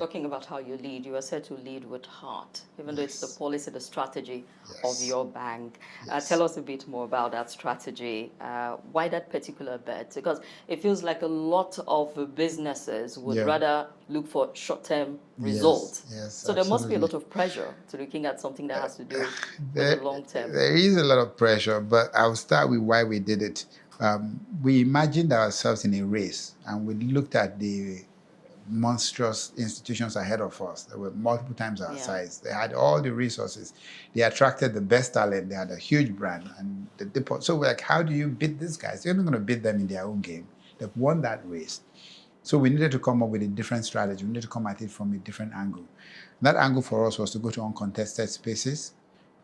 talking about how you lead, you are said to lead with heart, even though it's the Yes. policy, the strategy of Yes. your bank. Yes. Tell us a bit more about that strategy. Why that particular bet? Because it feels like a lot of businesses would Yeah. rather look for short-term Yes. results. Yes. So there must be a Absolutely. lot of pressure to looking at something that has to do with the There, long term. there is a lot of pressure, but I'll start with why we did it. We imagined ourselves in a race, and we looked at the monstrous institutions ahead of us. They were multiple times our size. They had all the resources. They attracted the best talent. They had a huge brand. And so we're like, how do you beat these guys? You're not going to beat them in their own game. They've won that race. So we needed to come up with a different strategy. We needed to come at it from a different angle. That angle for us was to go to uncontested spaces,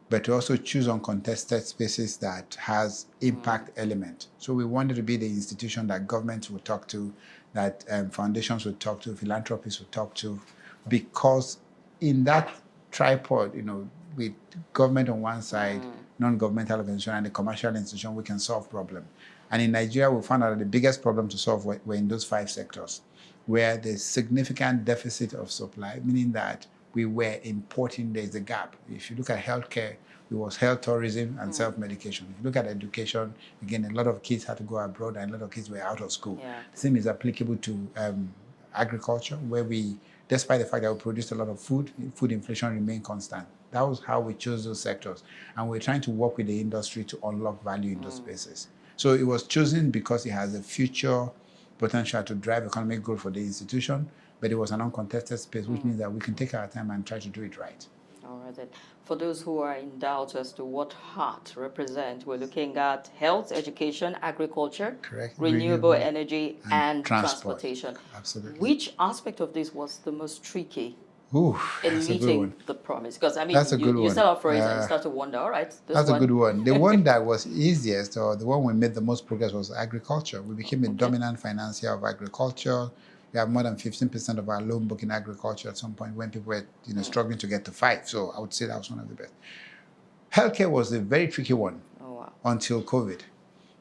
but to also choose uncontested spaces that has impact element. So we wanted to be the institution that governments would talk to, that foundations would talk to, philanthropists would talk to, because in that tripod, with government on one side, non-governmental organization, and the commercial institution, we can solve problem. And in Nigeria, we found out that the biggest problem to solve were in those 5 sectors, where there's significant deficit of supply, meaning that we were importing, there's a gap. If you look at healthcare, it was health tourism and self-medication. If you look at education, again, a lot of kids had to go abroad and a lot of kids were out of school. The same is applicable to agriculture, where we, despite the fact that we produced a lot of food inflation remained constant. That was how we chose those sectors. And we're trying to work with the industry to unlock value in those spaces. So it was chosen because it has a future potential to drive economic growth for the institution, but it was an uncontested space, which means that we can take our time and try to do it right. All right, then. For those who are in doubt as to what HEART represents, we're looking at health, education, agriculture, Correct. renewable energy, and transport. transportation. Absolutely. Which aspect of this was the most tricky in meeting the promise? Because, I mean, that's a good you one. set up for it and you start to wonder, all right, that's a good one. The one that was easiest, or the one we made the most progress, was agriculture. We became a dominant financier of agriculture. We have more than 15% of our loan book in agriculture at some point when people were struggling to get to 5. So I would say that was one of the best. Healthcare was a very tricky one until COVID.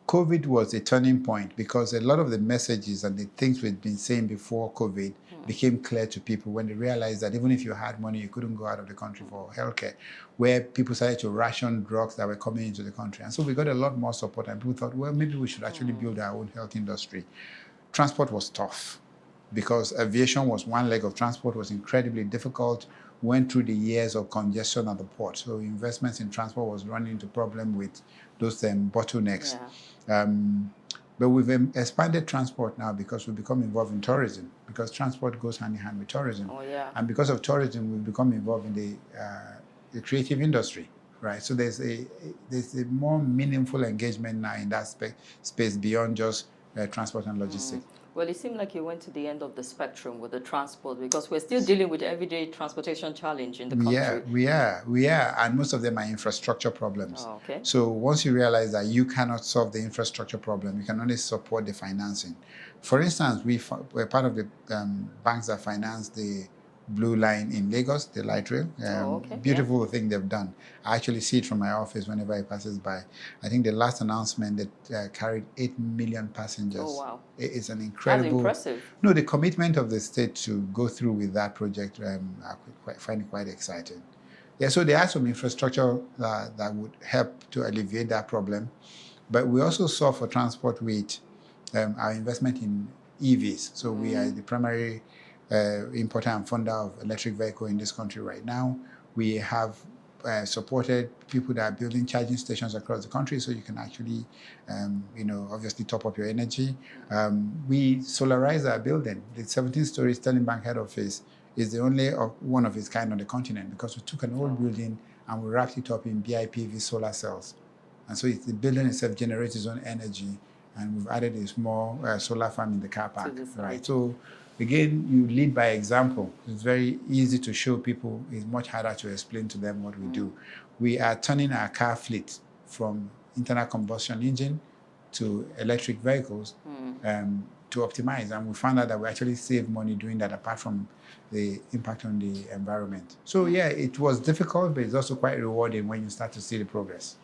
COVID was a turning point because a lot of the messages and the things we'd been saying before COVID became clear to people when they realized that even if you had money, you couldn't go out of the country for healthcare, where people started to ration drugs that were coming into the country. And so we got a lot more support, and people thought, well, maybe we should actually build our own health industry. Transport was tough, because aviation was one leg of transport, was incredibly difficult, went through the years of congestion at the port. So investments in transport was running into problem with those bottlenecks. But we've expanded transport now because we've become involved in tourism, because transport goes hand in hand with tourism. And because of tourism, we've become involved in the creative industry, right? So there's a more meaningful engagement now in that space beyond just transport and logistics. Well, it seemed like you went to the end of the spectrum with the transport, because we're still dealing with the everyday transportation challenge in the country. We are. And most of them are infrastructure problems. So once you realize that you cannot solve the infrastructure problem, you can only support the financing. For instance, we're part of the banks that finance the Blue Line in Lagos, the light rail. Beautiful thing they've done. I actually see it from my office whenever it passes by. I think the last announcement that carried 8 million passengers. Oh, wow. It's an incredible... That's impressive. No, the commitment of the state to go through with that project, I find it quite exciting. Yeah, so there are some infrastructure that would help to alleviate that problem. But we also saw for transport with our investment in EVs. So we are the primary importer and funder of electric vehicle in this country right now. We have supported people that are building charging stations across the country, so you can actually, obviously top up your energy. We solarized our building. The 17-story Sterling Bank head office is the only one of its kind on the continent, because we took an old building and we wrapped it up in BIPV solar cells. And so the building itself generates its own energy, and we've added a small solar farm in the car park, right? So again, you lead by example. It's very easy to show people. It's much harder to explain to them what we do. We are turning our car fleet from internal combustion engine to electric vehicles to optimize. And we found out that we actually save money doing that, apart from the impact on the environment. So yeah, it was difficult, but it's also quite rewarding when you start to see the progress.